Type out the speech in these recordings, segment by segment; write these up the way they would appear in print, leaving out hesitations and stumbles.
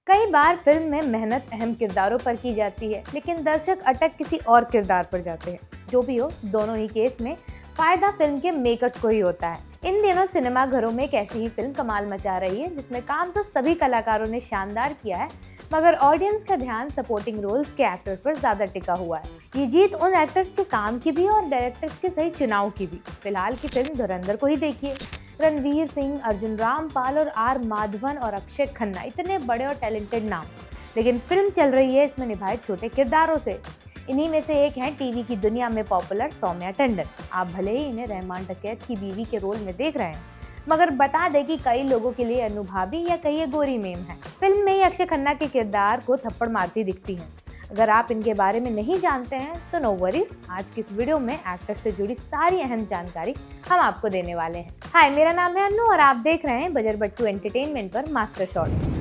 कई बार फिल्म में मेहनत अहम किरदारों पर की जाती है, लेकिन दर्शक अटक किसी और किरदार पर जाते हैं। जो भी हो, दोनों ही केस में फायदा फिल्म के मेकर्स को ही होता है। इन दिनों सिनेमा घरों में एक ऐसी ही फिल्म कमाल मचा रही है, जिसमें काम तो सभी कलाकारों ने शानदार किया है, मगर ऑडियंस का ध्यान सपोर्टिंग रोल्स के एक्टर्स पर ज्यादा टिका हुआ है। ये जीत उन एक्टर्स के काम की भी और डायरेक्टर्स के सही चुनाव की भी। फिलहाल की फिल्म धुरंधर को ही देखिए। रणवीर सिंह, अर्जुन रामपाल और आर माधवन और अक्षय खन्ना, इतने बड़े और टैलेंटेड नाम, लेकिन फिल्म चल रही है इसमें निभाए छोटे किरदारों से। इन्हीं में से एक हैं टीवी की दुनिया में पॉपुलर सौम्या टंडन। आप भले ही इन्हें रहमान डकैत की बीवी के रोल में देख रहे हैं, मगर बता दें कि कई लोगों के लिए अनु भाभी या कहिए गोरी मेम है। फिल्म में ही अक्षय खन्ना के किरदार को थप्पड़ मारती दिखती हैं। अगर आप इनके बारे में नहीं जानते हैं तो नो वरीज, आज की इस वीडियो में एक्टर से जुड़ी सारी अहम जानकारी हम आपको देने वाले हैं। हाय, मेरा नाम है अनु और आप देख रहे हैं बजर बट्टू एंटरटेनमेंट पर मास्टर शॉट।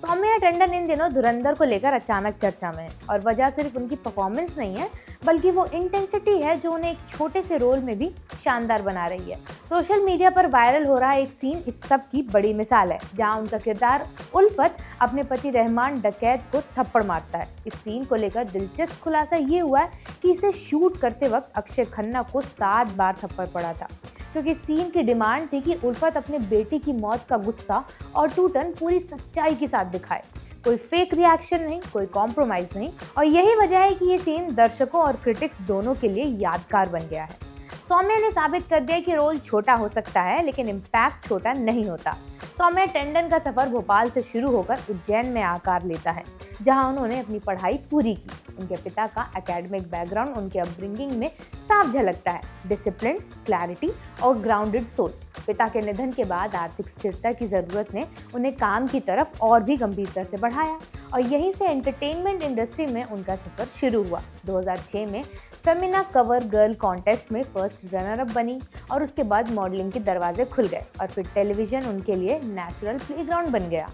सौम्या टंडन इन दिनों धुरंधर को लेकर अचानक चर्चा में है, और वजह सिर्फ उनकी परफॉर्मेंस नहीं है, बल्कि वो इंटेंसिटी है जो उन्हें एक छोटे से रोल में भी शानदार बना रही है। सोशल मीडिया पर वायरल हो रहा एक सीन इस सब की बड़ी मिसाल है, जहां उनका किरदार उल्फत अपने पति रहमान डकैत को थप्पड़ मारता है। इस सीन को लेकर दिलचस्प खुलासा ये हुआ है कि इसे शूट करते वक्त अक्षय खन्ना को 7 बार थप्पड़ पड़ा था, क्योंकि सीन की डिमांड थी कि उल्फत अपने बेटी की मौत का गुस्सा और टूटन पूरी सच्चाई के साथ दिखाए। कोई फेक रिएक्शन नहीं, कोई कॉम्प्रोमाइज नहीं, और यही वजह है कि ये सीन दर्शकों और क्रिटिक्स दोनों के लिए यादगार बन गया है। सौम्या ने साबित कर दिया कि रोल छोटा हो सकता है, लेकिन इम्पैक्ट छोटा नहीं होता। सौम्या टंडन का सफर भोपाल से शुरू होकर उज्जैन में आकार लेता है, जहां उन्होंने अपनी पढ़ाई पूरी की। उनके पिता का एकेडमिक बैकग्राउंड उनके अपब्रिंगिंग में साफ झलकता है। डिसिप्लिन, क्लैरिटी और ग्राउंडेड सोच। पिता के निधन के बाद आर्थिक स्थिरता की जरूरत ने उन्हें काम की तरफ और भी गंभीरता से बढ़ाया, और यहीं से एंटरटेनमेंट इंडस्ट्री में उनका सफर शुरू हुआ। 2006 में फेमिना कवर गर्ल कॉन्टेस्ट में फर्स्ट रनर अप बनी, और उसके बाद मॉडलिंग के दरवाजे खुल गए, और फिर टेलीविजन उनके लिए नेचुरल प्लेग्राउंड बन गया।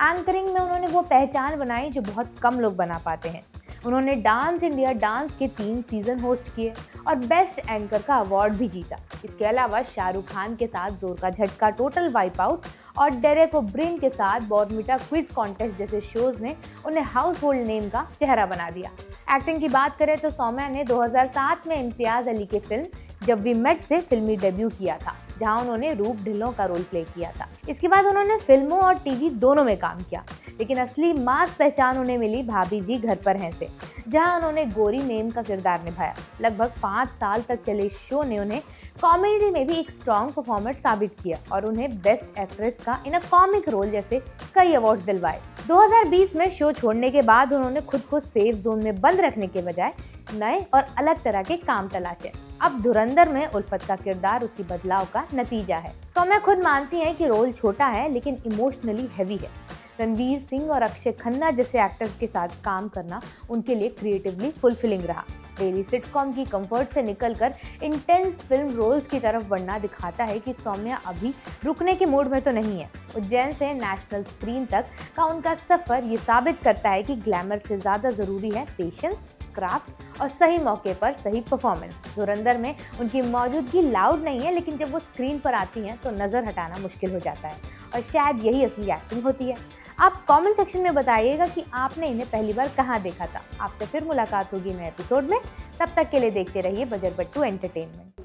एंकरिंग में उन्होंने वो पहचान बनाई जो बहुत कम लोग बना पाते हैं। उन्होंने डांस इंडिया डांस के 3 सीजन होस्ट किए और बेस्ट एंकर का अवार्ड भी जीता। इसके अलावा शाहरुख खान के साथ जोर का झटका, टोटल वाइप आउट और डेरेक ओब्रेन के साथ बॉर्मिटा क्विज कॉन्टेस्ट जैसे शोज ने उन्हें हाउस होल्ड नेम का चेहरा बना दिया। एक्टिंग की बात करें तो सौम्या ने 2007 में इम्तियाज अली की फिल्म जब वी मेट से फिल्मी डेब्यू किया था, जहां उन्होंने रूप ढिल्लों का रोल प्ले किया था। इसके बाद उन्होंने फिल्मों और टीवी दोनों में काम किया, लेकिन असली मास पहचान उन्हें मिली भाभी जी घर पर हैं से, जहां उन्होंने गोरी मेम का किरदार निभाया। लगभग 5 साल तक चले इस शो ने उन्हें कॉमेडी में भी एक स्ट्रॉन्ग परफॉर्मर साबित किया, और उन्हें बेस्ट एक्ट्रेस का इन अ कॉमिक रोल जैसे कई अवार्ड दिलवाए। 2020 में शो छोड़ने के बाद उन्होंने खुद को सेफ जोन में बंद रखने के बजाय नए और अलग तरह के काम तलाशे। अब धुरंधर में उल्फत का किरदार उसी बदलाव का नतीजा है। सौम्या खुद मानती हैं कि रोल छोटा है, लेकिन इमोशनली हैवी है। रणवीर सिंह और अक्षय खन्ना जैसे एक्टर्स के साथ काम करना उनके लिए क्रिएटिवली फुलफिलिंग रहा। डेली सिटकॉम की कंफर्ट से निकलकर इंटेंस फिल्म रोल्स की तरफ बढ़ना दिखाता है कि सौम्या अभी रुकने के मूड में तो नहीं है। उज्जैन से नेशनल स्क्रीन तक का उनका सफर ये साबित करता है कि ग्लैमर से ज्यादा जरूरी है पेशेंस, क्राफ्ट और सही मौके पर सही परफॉर्मेंस। धुरंधर में उनकी मौजूदगी लाउड नहीं है, लेकिन जब वो स्क्रीन पर आती हैं तो नजर हटाना मुश्किल हो जाता है, और शायद यही असली एक्टिंग होती है। आप कमेंट सेक्शन में बताइएगा कि आपने इन्हें पहली बार कहाँ देखा था। आपसे फिर मुलाकात होगी नए एपिसोड में। तब तक के लिए देखते रहिए बजर बट्टू एंटरटेनमेंट।